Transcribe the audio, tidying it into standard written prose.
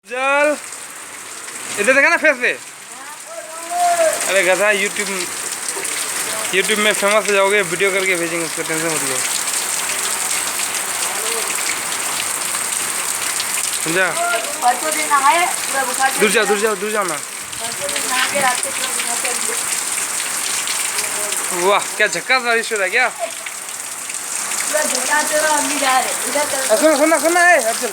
जल इधर देखा ना फेस पे। अरे गधा यूट्यूब में फेमस हो जाओगे, वीडियो करके भेजेंगे, उसका टेंशन मत लो। समझा? दूर जाओ ना। वाह क्या झक्कास बारिश हो रहा है क्या। सुना है अर्जुन।